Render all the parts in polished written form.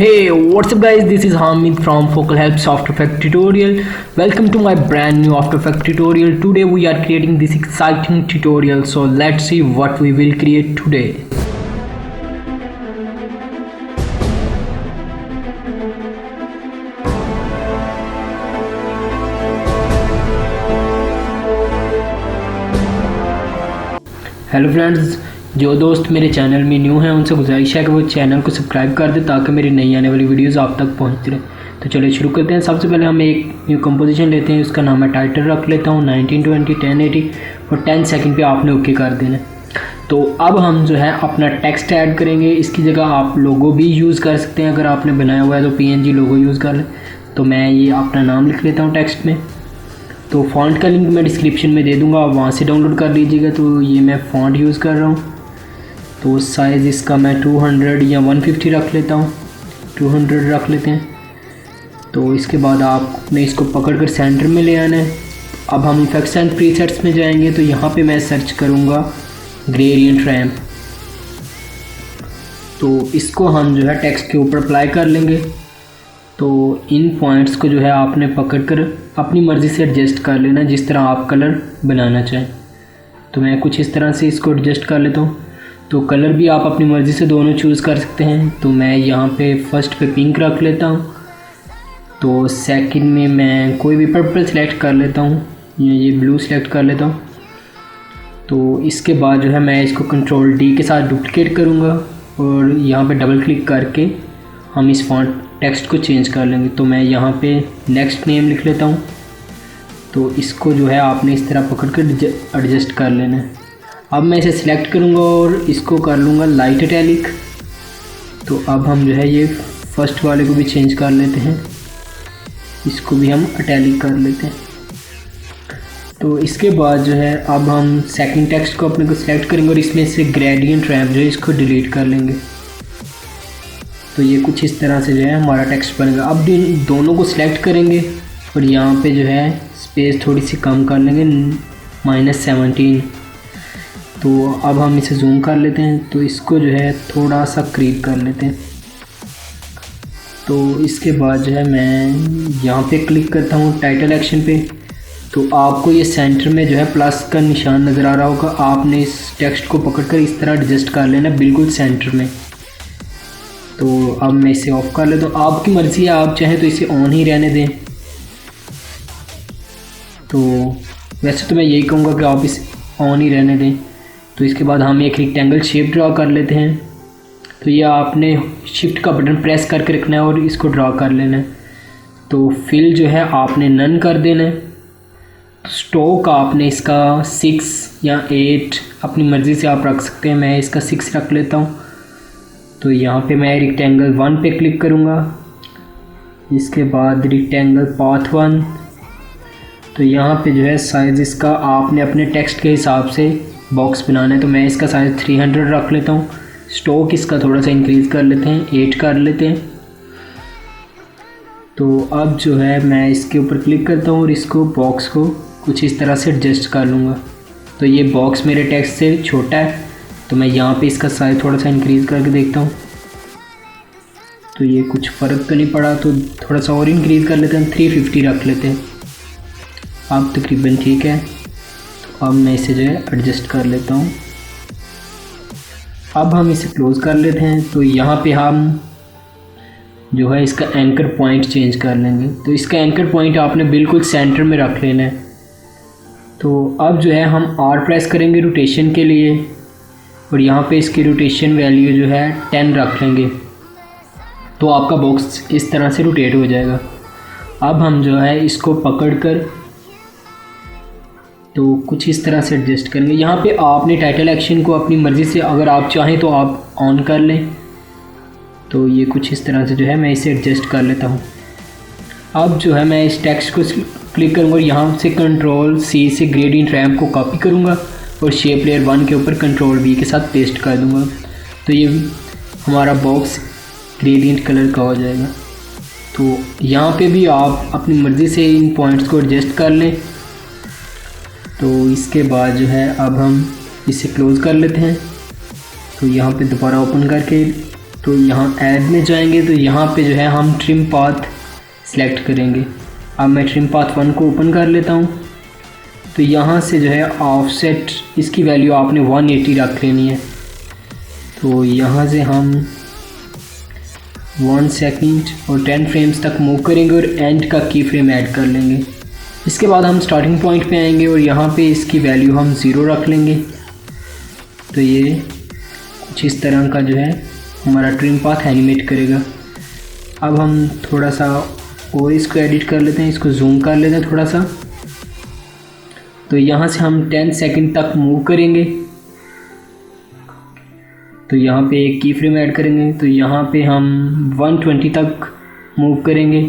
Hey, what's up guys, this is Hamid from Focal Helps After Effects tutorial. Welcome to my brand new After Effects tutorial. Today we are creating this exciting tutorial, so let's see what we will create today. Hello friends, जो दोस्त मेरे channel में new हैं उनसे गुजारिश है कि वो चैनल को सब्सक्राइब कर दें ताकि मेरी नई आने वाली वीडियोस आप तक पहुंचती रहे। तो चलिए शुरू करते हैं। सबसे पहले हम एक न्यू कंपोजिशन लेते हैं, उसका नाम है टाइटल रख लेता हूँ 1920 1080 और 10 सेकंड पे आपने ओके कर देना। तो अब हम जो है अपना टेक्स्ट ऐड करेंगे। इसकी जगह आप लोगो भी यूज़ कर सकते हैं, अगर आपने बनाया हुआ है तो PNG लोगो यूज़ कर लें। तो मैं ये अपना नाम लिख लेता हूँ टेक्स्ट में। तो फ़ॉन्ट का लिंक मैं डिस्क्रिप्शन में दे दूँगा, आप वहाँ से डाउनलोड कर लीजिएगा। तो ये मैं फ़ॉन्ट यूज़ कर रहा हूँ। तो साइज़ इसका मैं 200 या 150 रख लेता हूँ, 200 रख लेते हैं। तो इसके बाद आपने इसको पकड़कर सेंटर में ले आना है। अब हम इफेक्ट्स एंड प्रीसेट्स में जाएंगे। तो यहाँ पे मैं सर्च करूँगा ग्रेडियंट रैम्प। तो इसको हम जो है टेक्स्ट के ऊपर अप्लाई कर लेंगे। तो इन पॉइंट्स को जो है आपने पकड़कर अपनी मर्ज़ी से एडजस्ट कर लेना, जिस तरह आप कलर बनाना चाहें। तो मैं कुछ इस तरह से इसको एडजस्ट कर लेता हूँ। तो कलर भी आप अपनी मर्ज़ी से दोनों चूज़ कर सकते हैं। तो मैं यहाँ पे फर्स्ट पे पिंक रख लेता हूँ। तो सेकंड में मैं कोई भी पर्पल सेलेक्ट कर लेता हूँ, ये ब्लू सेलेक्ट कर लेता हूँ। तो इसके बाद जो है मैं इसको कंट्रोल D के साथ डुप्लिकेट करूँगा और यहाँ पे डबल क्लिक करके हम इस फॉन्ट टेक्स्ट को चेंज कर लेंगे। तो मैं यहाँ पे नेक्स्ट नेम लिख लेता हूँ। तो इसको जो है आपने इस तरह पकड़ कर एडजस्ट कर लेना है। अब मैं इसे सिलेक्ट करूँगा और इसको कर लूँगा लाइट इटैलिक। तो अब हम जो है ये फर्स्ट वाले को भी चेंज कर लेते हैं, इसको भी हम इटैलिक कर लेते हैं। तो इसके बाद जो है अब हम सेकंड टेक्स्ट को अपने को सिलेक्ट करेंगे और इसमें से ग्रेडियंट रैम्प जो है इसको डिलीट कर लेंगे। तो ये कुछ इस तरह से जो है हमारा टेक्स्ट बनेगा। अब इन दोनों को सिलेक्ट करेंगे और यहाँ पे जो है स्पेस थोड़ी सी कम कर लेंगे, -17। तो अब हम इसे जूम कर लेते हैं। तो इसको जो है थोड़ा सा क्रीप कर लेते हैं। तो इसके बाद जो है मैं यहाँ पे क्लिक करता हूँ टाइटल एक्शन पे। तो आपको ये सेंटर में जो है प्लस का निशान नज़र आ रहा होगा। आपने इस टेक्स्ट को पकड़कर इस तरह एडजस्ट कर लेना बिल्कुल सेंटर में। तो अब मैं इसे ऑफ कर लेता हूँ। आपकी मर्ज़ी है, आप चाहें तो इसे ऑन ही रहने दें। तो वैसे तो मैं यही कहूँगा कि आप इसे ऑन ही रहने दें। तो इसके बाद हम एक रेक्टेंगल शेप ड्रा कर लेते हैं। तो ये आपने शिफ्ट का बटन प्रेस करके रखना है और इसको ड्रा कर लेना है। तो फिल जो है आपने नन कर देना है। तो स्ट्रोक आपने इसका 6 या 8 अपनी मर्ज़ी से आप रख सकते हैं। मैं इसका 6 रख लेता हूँ। तो यहाँ पे मैं रेक्टेंगल 1 पे क्लिक करूँगा। इसके बाद रेक्टेंगल पाथ 1। तो यहाँ पे जो है साइज़ इसका आपने अपने टेक्स्ट के हिसाब से बॉक्स बनाना है। तो मैं इसका साइज़ 300 रख लेता हूँ। स्ट्रोक इसका थोड़ा सा इंक्रीज़ कर लेते हैं, 8 कर लेते हैं। तो अब जो है मैं इसके ऊपर क्लिक करता हूँ और इसको बॉक्स को कुछ इस तरह से एडजस्ट कर लूँगा। तो ये बॉक्स मेरे टेक्स्ट से छोटा है, तो मैं यहाँ पे इसका साइज़ थोड़ा सा इंक्रीज़ करके देखता हूँ। तो ये कुछ फ़र्क तो नहीं पड़ा, तो थोड़ा सा और इंक्रीज़ कर लेते हैं, 350 रख लेते हैं। अब तकरीबन ठीक है। तो अब मैं इसे जो है एडजस्ट कर लेता हूँ। अब हम इसे क्लोज़ कर लेते हैं। तो यहाँ पे हम जो है इसका एंकर पॉइंट चेंज कर लेंगे। तो इसका एंकर पॉइंट आपने बिल्कुल सेंटर में रख लेना है। तो अब जो है हम R प्रेस करेंगे रोटेशन के लिए और यहाँ पे इसकी रोटेशन वैल्यू जो है 10 रख लेंगे। तो आपका बॉक्स इस तरह से रोटेट हो जाएगा। अब हम जो है इसको पकड़कर तो कुछ इस तरह से एडजस्ट करेंगे। यहाँ पे आपने टाइटल एक्शन को अपनी मर्ज़ी से अगर आप चाहें तो आप ऑन कर लें। तो ये कुछ इस तरह से जो है मैं इसे एडजस्ट कर लेता हूँ। अब जो है मैं इस टेक्स्ट को क्लिक करूँगा और यहाँ से कंट्रोल C से ग्रेडियंट रैम्प को कॉपी करूँगा और शेप लेयर 1 के ऊपर कंट्रोल V के साथ पेस्ट कर दूँगा। तो ये हमारा बॉक्स ग्रेडियंट कलर का हो जाएगा। तो यहाँ पे भी आप अपनी मर्ज़ी से इन पॉइंट्स को एडजस्ट कर लें। तो इसके बाद जो है अब हम इसे क्लोज़ कर लेते हैं। तो यहाँ पे दोबारा ओपन करके तो यहाँ ऐड में जाएंगे तो यहाँ पे जो है हम ट्रिम पाथ सिलेक्ट करेंगे। अब मैं ट्रिम पाथ 1 को ओपन कर लेता हूँ। तो यहाँ से जो है ऑफसेट इसकी वैल्यू आपने 180 रख लेनी है। तो यहाँ से हम 1 सेकंड और 10 फ्रेम्स तक मूव करेंगे और एंड का की फ्रेम ऐड कर लेंगे। इसके बाद हम स्टार्टिंग पॉइंट पे आएंगे और यहाँ पे इसकी वैल्यू हम 0 रख लेंगे। तो ये कुछ इस तरह का जो है हमारा ट्रिम पाथ एनिमेट करेगा। अब हम थोड़ा सा और इसको एडिट कर लेते हैं, इसको जूम कर लेते हैं थोड़ा सा। तो यहाँ से हम 10 सेकंड तक मूव करेंगे। तो यहाँ पे एक की फ्रेम ऐड करेंगे। तो यहाँ पे हम 120 तक मूव करेंगे।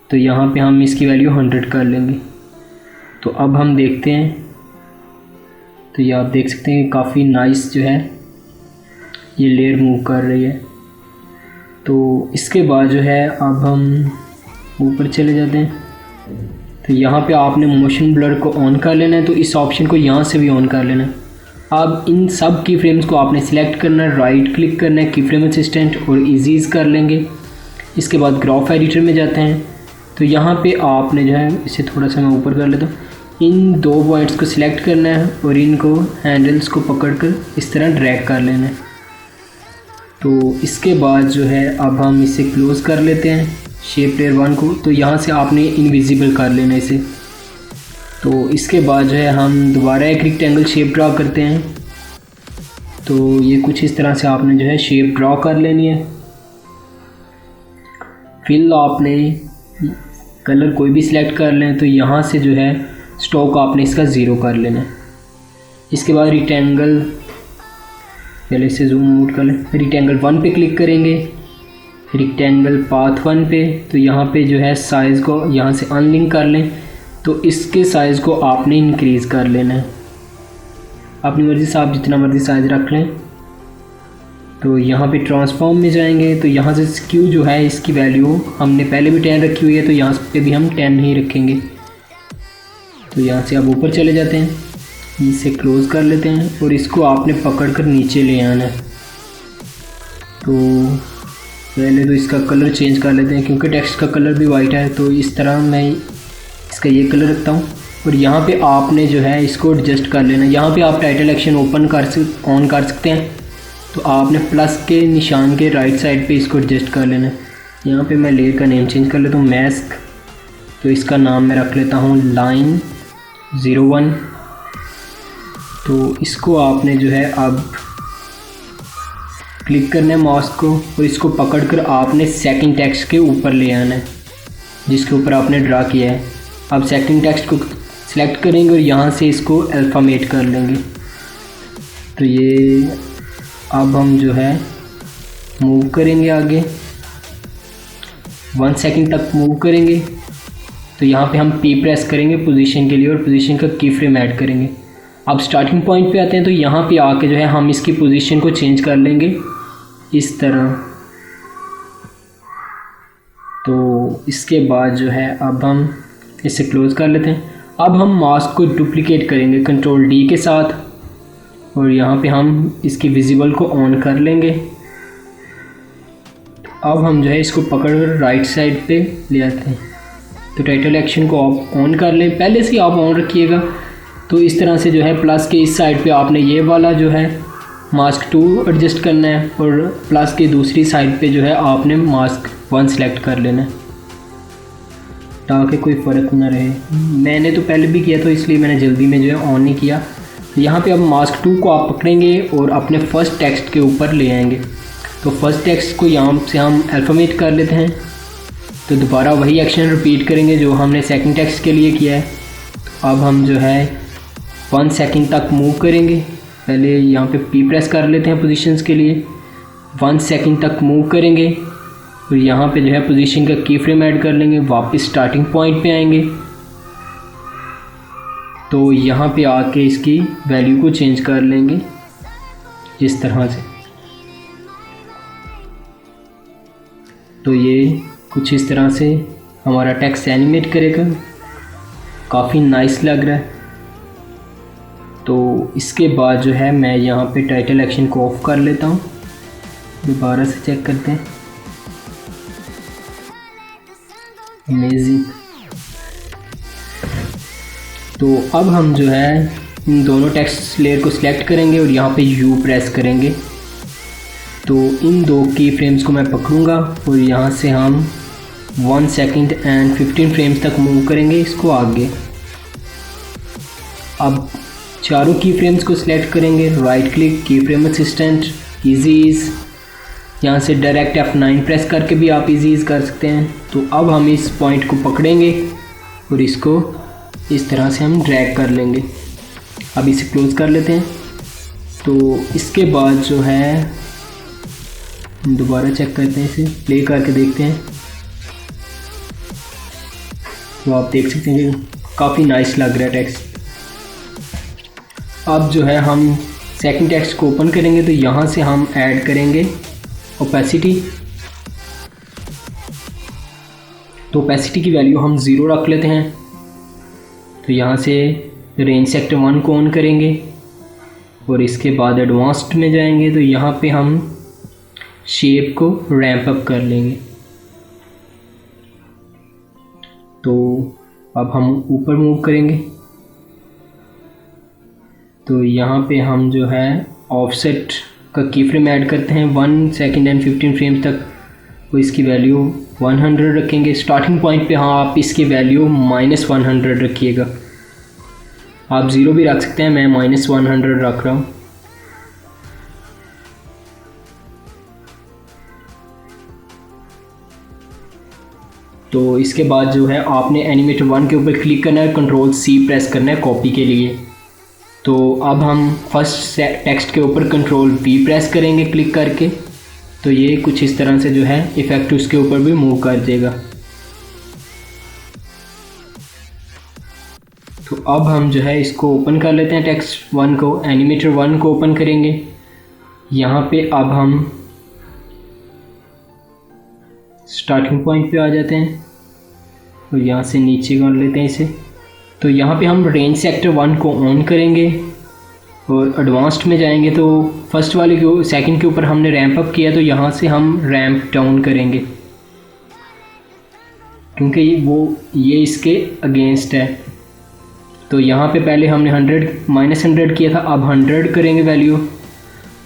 तो यहाँ पे हम इसकी वैल्यू 100 कर लेंगे। तो अब हम देखते हैं, तो ये आप देख सकते हैं कि काफ़ी नाइस जो है ये लेयर मूव कर रही है। तो इसके बाद जो है अब हम ऊपर चले जाते हैं। तो यहाँ पे आपने मोशन ब्लर को ऑन कर लेना है। तो इस ऑप्शन को यहाँ से भी ऑन कर लेना है। अब इन सब की फ्रेम्स को आपने सिलेक्ट करना है, राइट क्लिक करना है, की फ्रेम असिस्टेंट और इजीज़ कर लेंगे। इसके बाद ग्राफ एडिटर में जाते हैं। तो यहाँ पे आपने जो है इसे थोड़ा सा मैं ऊपर कर लेता हूँ, इन 2 पॉइंट्स को सिलेक्ट करना है और इनको हैंडल्स को पकड़कर इस तरह ड्रैग कर लेना है। तो इसके बाद जो है अब हम इसे क्लोज़ कर लेते हैं शेप लेयर 1 को। तो यहाँ से आपने इनविजिबल कर लेना है इसे। तो इसके बाद जो है हम दोबारा एक रेक्टेंगल शेप ड्रा करते हैं। तो ये कुछ इस तरह से आपने जो है शेप ड्रा कर लेनी है। फिर आपने कलर कोई भी सिलेक्ट कर लें। तो यहाँ से जो है स्ट्रोक आपने इसका 0 कर लेना है। इसके बाद रेक्टेंगल, पहले से जूम आउट कर लें, रेक्टेंगल 1 पे क्लिक करेंगे, रेक्टेंगल पाथ 1 पे। तो यहाँ पे जो है साइज़ को यहाँ से अनलिंक कर लें। तो इसके साइज़ को आपने इंक्रीज़ कर लेना है, अपनी मर्ज़ी से आप जितना मर्ज़ी साइज़ रख लें। तो यहाँ पे ट्रांसफॉर्म में जाएंगे। तो यहाँ से स्क्यू जो है इसकी वैल्यू हमने पहले भी 10 रखी हुई है, तो यहाँ पे भी हम 10 ही रखेंगे। तो यहाँ से आप ऊपर चले जाते हैं, इसे क्लोज़ कर लेते हैं और इसको आपने पकड़ कर नीचे ले आना है। तो पहले तो इसका कलर चेंज कर लेते हैं, क्योंकि टेक्स्ट का कलर भी वाइट है। तो इस तरह मैं इसका ये कलर रखता हूँ और यहाँ पे आपने जो है इसको एडजस्ट कर लेना। यहाँ पे आप टाइटल एक्शन ऑन कर सकते हैं। तो आपने प्लस के निशान के राइट साइड पे इसको एडजस्ट कर लेना है। यहाँ पे मैं लेयर का नेम चेंज कर लेता हूँ, मैस्क। तो इसका नाम मैं रख लेता हूँ लाइन 01। तो इसको आपने जो है अब क्लिक करना है माउस को और इसको पकड़कर आपने सेकंड टेक्स्ट के ऊपर ले आना है जिसके ऊपर आपने ड्रा किया है। अब सेकंड टेक्स्ट को सिलेक्ट करेंगे और यहाँ से इसको अल्फ़ामेट कर लेंगे। तो ये अब हम जो है मूव करेंगे आगे, 1 सेकंड तक मूव करेंगे। तो यहाँ पे हम P प्रेस करेंगे पोजीशन के लिए और पोजीशन का की फ्रेम ऐड करेंगे। अब स्टार्टिंग पॉइंट पे आते हैं। तो यहाँ पे आके जो है हम इसकी पोजीशन को चेंज कर लेंगे इस तरह। तो इसके बाद जो है अब हम इसे क्लोज़ कर लेते हैं। अब हम मास्क को डुप्लिकेट करेंगे कंट्रोल D के साथ और यहाँ पे हम इसकी विजिबल को ऑन कर लेंगे। अब हम जो है इसको पकड़कर राइट साइड पे ले आते हैं। तो टाइटल एक्शन को आप ऑन कर लें, पहले से आप ऑन रखिएगा। तो इस तरह से जो है प्लस के इस साइड पे आपने ये वाला जो है मास्क 2 एडजस्ट करना है और प्लस के दूसरी साइड पे जो है आपने मास्क 1 सेलेक्ट कर लेना है ताकि कोई फ़र्क ना रहे। मैंने तो पहले भी किया तो इसलिए मैंने जल्दी में जो है ऑन नहीं किया। यहाँ पे अब मास्क 2 को आप पकड़ेंगे और अपने फर्स्ट टेक्स्ट के ऊपर ले आएंगे। तो फर्स्ट टेक्स्ट को यहाँ से हम अल्फ़ामेट कर लेते हैं। तो दोबारा वही एक्शन रिपीट करेंगे जो हमने सेकंड टेक्स्ट के लिए किया है। तो अब हम जो है 1 सेकंड तक मूव करेंगे। पहले यहाँ पे P प्रेस कर लेते हैं पोजीशंस के लिए, 1 सेकंड तक मूव करेंगे और यहाँ पे जो है पोजीशन का की फ्रेम ऐड कर लेंगे। वापस स्टार्टिंग पॉइंट पे आएंगे। तो यहाँ पे आके इसकी वैल्यू को चेंज कर लेंगे इस तरह से। तो ये कुछ इस तरह से हमारा टेक्स्ट एनिमेट करेगा, काफ़ी नाइस लग रहा है। तो इसके बाद जो है मैं यहाँ पे टाइटल एक्शन को ऑफ कर लेता हूँ दोबारा से चेक करते हैं। अमेजिंग। तो अब हम जो है इन दोनों टेक्स्ट लेयर को सिलेक्ट करेंगे और यहाँ पे यू प्रेस करेंगे। तो इन दो की फ्रेम्स को मैं पकड़ूंगा और यहाँ से हम 1 सेकंड एंड 15 फ्रेम्स तक मूव करेंगे इसको आगे। अब चारों की फ्रेम्स को सिलेक्ट करेंगे, राइट क्लिक, की फ्रेम असिस्टेंट, इजी ईज, यहाँ से डायरेक्ट F9 प्रेस करके भी आप इजी ईज कर सकते हैं। तो अब हम इस पॉइंट को पकड़ेंगे और इसको इस तरह से हम ड्रैग कर लेंगे। अब इसे क्लोज कर लेते हैं। तो इसके बाद जो है दोबारा चेक करते हैं, इसे प्ले करके देखते हैं। तो आप देख सकते हैं कि काफ़ी नाइस लग रहा है टेक्स्ट। अब जो है हम सेकंड टेक्स्ट को ओपन करेंगे तो यहाँ से हम ऐड करेंगे ओपेसिटी। तो ओपेसिटी की वैल्यू हम 0 रख लेते हैं। तो यहाँ से रेंज सेक्टर 1 को ऑन करेंगे और इसके बाद एडवांस्ड में जाएंगे तो यहाँ पे हम शेप को रैंप अप कर लेंगे। तो अब हम ऊपर मूव करेंगे तो यहाँ पे हम जो है ऑफसेट का की फ्रेम ऐड करते हैं 1 सेकंड एंड 15 फ्रेम्स तक। तो इसकी वैल्यू 100 रखेंगे। स्टार्टिंग पॉइंट पे हाँ आप इसकी वैल्यू -100 रखिएगा। आप 0 भी रख सकते हैं, मैं -100 रख रहा हूँ। तो इसके बाद जो है आपने एनिमेटर 1 के ऊपर क्लिक करना है, Ctrl+C प्रेस करना है कॉपी के लिए। तो अब हम फर्स्ट टेक्स्ट के ऊपर Ctrl+V प्रेस करेंगे क्लिक करके। तो ये कुछ इस तरह से जो है इफ़ेक्ट उसके ऊपर भी मूव कर देगा। तो अब हम जो है इसको ओपन कर लेते हैं टेक्स्ट 1 को, एनिमेटर 1 को ओपन करेंगे। यहाँ पे अब हम स्टार्टिंग पॉइंट पे आ जाते हैं और यहाँ से नीचे कर लेते हैं इसे। तो यहाँ पे हम रेंज सेक्टर 1 को ऑन करेंगे और एडवांस्ड में जाएंगे। तो फर्स्ट वाले के सेकंड के ऊपर हमने रैंप अप किया तो यहाँ से हम रैंप डाउन करेंगे क्योंकि ये इसके अगेंस्ट है। तो यहाँ पे पहले हमने -100 किया था, अब 100 करेंगे वैल्यू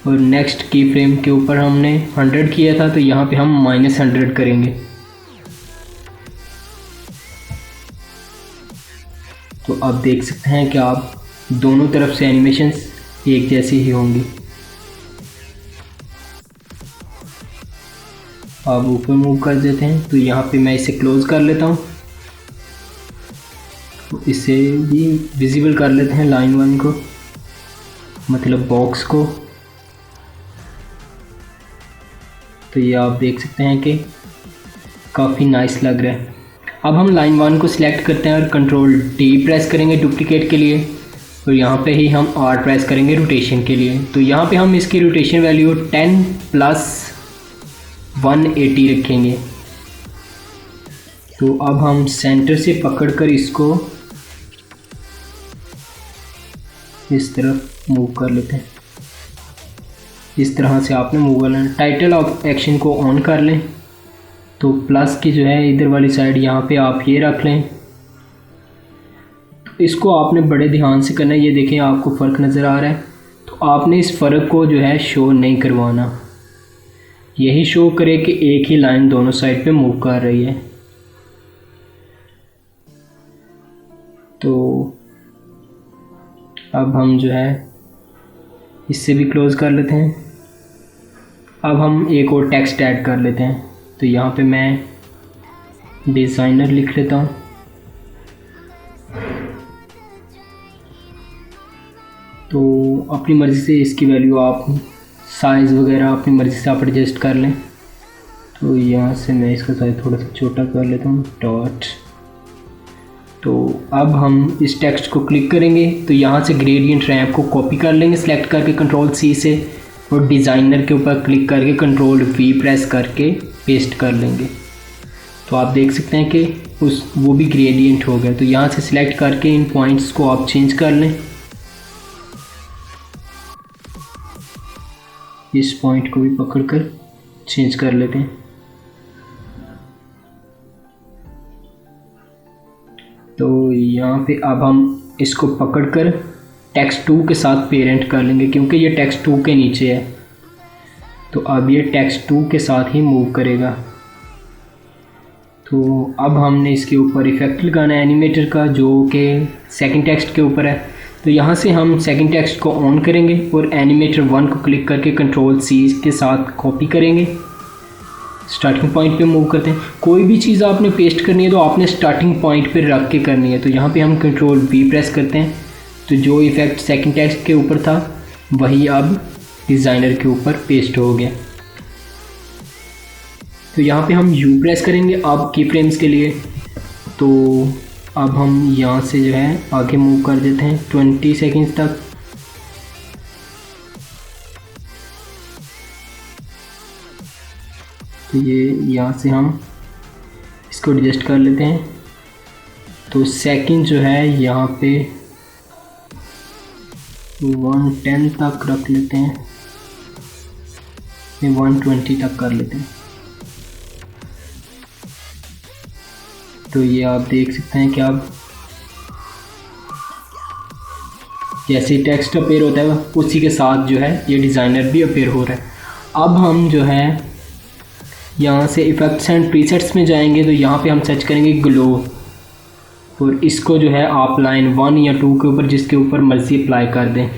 और नेक्स्ट की फ्रेम के ऊपर हमने 100 किया था तो यहाँ पे हम -100 करेंगे। तो आप देख सकते हैं कि आप दोनों तरफ से एनिमेशंस एक जैसी ही होंगी। अब ऊपर मूव कर देते हैं तो यहाँ पे मैं इसे क्लोज कर लेता हूँ। इसे भी विजिबल कर लेते हैं लाइन 1 को, मतलब बॉक्स को। तो ये आप देख सकते हैं कि काफ़ी नाइस लग रहा है। अब हम लाइन 1 को सिलेक्ट करते हैं और Ctrl+D प्रेस करेंगे डुप्लीकेट के लिए और यहाँ पे ही हम R प्रेस करेंगे रोटेशन के लिए। तो यहाँ पे हम इसकी रोटेशन वैल्यू 10+180 रखेंगे। तो अब हम सेंटर से पकड़कर इसको इस तरफ मूव कर लेते हैं। इस तरह से आपने मूव करना है। टाइटल ऑफ एक्शन को ऑन कर लें तो प्लस की जो है इधर वाली साइड यहाँ पे आप ये रख लें। इसको आपने बड़े ध्यान से करना है। ये देखें आपको फ़र्क नज़र आ रहा है। तो आपने इस फ़र्क को जो है शो नहीं करवाना, यही शो करे कि एक ही लाइन दोनों साइड पे मूव कर रही है। तो अब हम जो है इससे भी क्लोज़ कर लेते हैं। अब हम एक और टेक्स्ट ऐड कर लेते हैं। तो यहाँ पे मैं डिज़ाइनर लिख लेता हूँ। तो अपनी मर्ज़ी से इसकी वैल्यू आप साइज़ वगैरह अपनी मर्ज़ी से आप एडजस्ट कर लें। तो यहाँ से मैं इसका साइज़ थोड़ा सा छोटा कर लेता हूँ डॉट। तो अब हम इस टेक्स्ट को क्लिक करेंगे तो यहाँ से ग्रेडियंट रैंप को कॉपी कर लेंगे सेलेक्ट करके Ctrl+C से और डिज़ाइनर के ऊपर क्लिक करके Ctrl+V प्रेस करके पेस्ट कर लेंगे। तो आप देख सकते हैं कि वो भी ग्रेडियंट हो गया। तो यहाँ से सिलेक्ट करके इन पॉइंट्स को आप चेंज कर लें। इस पॉइंट को भी पकड़कर चेंज कर लेते हैं। तो यहाँ पे अब हम इसको पकड़कर टेक्स्ट 2 के साथ पेरेंट कर लेंगे, क्योंकि ये टेक्स्ट 2 के नीचे है। तो अब ये टेक्स्ट 2 के साथ ही मूव करेगा। तो अब हमने इसके ऊपर इफेक्ट लगाना है एनिमेटर का, जो कि सेकंड टेक्स्ट के ऊपर है। तो यहाँ से हम सेकंड टेक्स्ट को ऑन करेंगे और एनिमेटर 1 को क्लिक करके कंट्रोल C के साथ कॉपी करेंगे। स्टार्टिंग पॉइंट पे मूव करते हैं। कोई भी चीज़ आपने पेस्ट करनी है तो आपने स्टार्टिंग पॉइंट पे रख के करनी है। तो यहाँ पे हम कंट्रोल V प्रेस करते हैं, तो जो इफेक्ट सेकंड टेक्स्ट के ऊपर था वही अब डिज़ाइनर के ऊपर पेस्ट हो गया। तो यहाँ पे हम U प्रेस करेंगे अब की फ्रेम्स के लिए। तो अब हम यहाँ से जो है आगे मूव कर देते हैं 20 सेकंड्स तक। तो ये यहाँ से हम इसको एडजस्ट कर लेते हैं। तो सेकंड जो है यहाँ पे 110 तक रख लेते हैं, 120 तक कर लेते हैं। तो ये आप देख सकते हैं कि अब जैसे टेक्स्ट अपेयर होता है उसी के साथ जो है ये डिज़ाइनर भी अपेयर हो रहा है। अब हम जो है यहाँ से इफ़ेक्ट्स एंड प्रीसेट्स में जाएंगे। तो यहाँ पे हम सर्च करेंगे ग्लो, और इसको जो है आप लाइन 1 या 2 के ऊपर जिसके ऊपर मर्जी अप्लाई कर दें।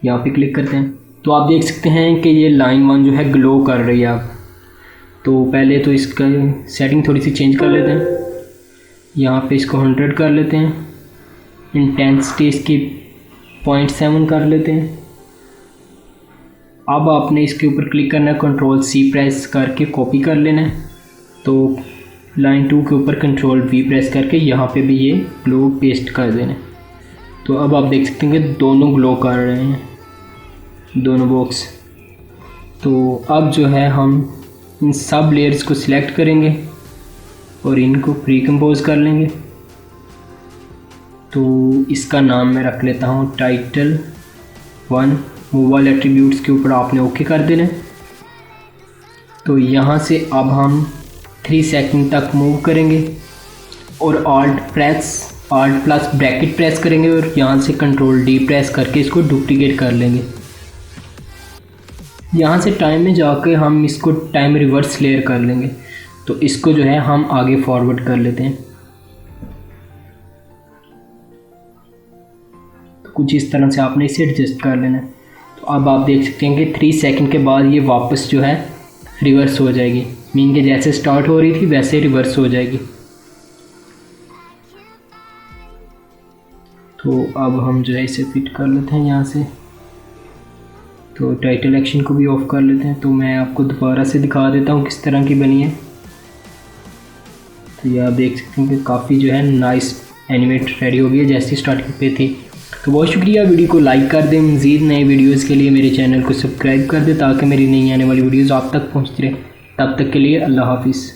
यहाँ पे क्लिक करते हैं तो आप देख सकते हैं कि ये लाइन 1 जो है ग्लो कर रही है अब। तो पहले तो इसका सेटिंग थोड़ी सी चेंज कर लेते हैं। यहाँ पे इसको 100 कर लेते हैं, इंटेंसिटी इसकी 0.7 कर लेते हैं। अब आपने इसके ऊपर क्लिक करना है, कंट्रोल C प्रेस करके कॉपी कर लेना है। तो लाइन 2 के ऊपर कंट्रोल V प्रेस करके यहाँ पे भी ये ग्लो पेस्ट कर देना है। तो अब आप देख सकते हैं कि दोनों ग्लो कर रहे हैं, दोनों बॉक्स। तो अब जो है हम इन सब लेयर्स को सिलेक्ट करेंगे और इनको प्री कंपोज कर लेंगे। तो इसका नाम मैं रख लेता हूँ टाइटल 1। मूवल एट्रीब्यूट्स के ऊपर आपने ओके कर देना। तो यहाँ से अब हम 3 सेकंड तक मूव करेंगे और ऑल्ट प्लस ब्रैकेट प्रेस करेंगे और यहाँ से कंट्रोल D प्रेस करके इसको डुप्लीकेट कर लेंगे। यहाँ से टाइम में जाकर हम इसको टाइम रिवर्स लेयर कर लेंगे। तो इसको जो है हम आगे फॉरवर्ड कर लेते हैं। तो कुछ इस तरह से आपने इसे एडजस्ट कर लेना है। तो अब आप देख सकते हैं कि 3 सेकंड के बाद ये वापस जो है रिवर्स हो जाएगी, मीन के जैसे स्टार्ट हो रही थी वैसे रिवर्स हो जाएगी। तो अब हम जो है इसे फिट कर लेते हैं यहाँ से। तो टाइटल एक्शन को भी ऑफ कर लेते हैं। तो मैं आपको दोबारा से दिखा देता हूँ किस तरह की बनी है। तो ये आप देख सकते हैं कि काफ़ी जो है नाइस एनिमेट रेडी हो गई है जैसी स्टार्टिंग पे थी। तो बहुत शुक्रिया, वीडियो को लाइक कर दें। मज़ीद नए वीडियोज़ के लिए मेरे चैनल को सब्सक्राइब कर दें ताकि मेरी नई आने वाली वीडियोज़ आप तक पहुँचती रहे। तब तक के लिए अल्लाह हाफिज़।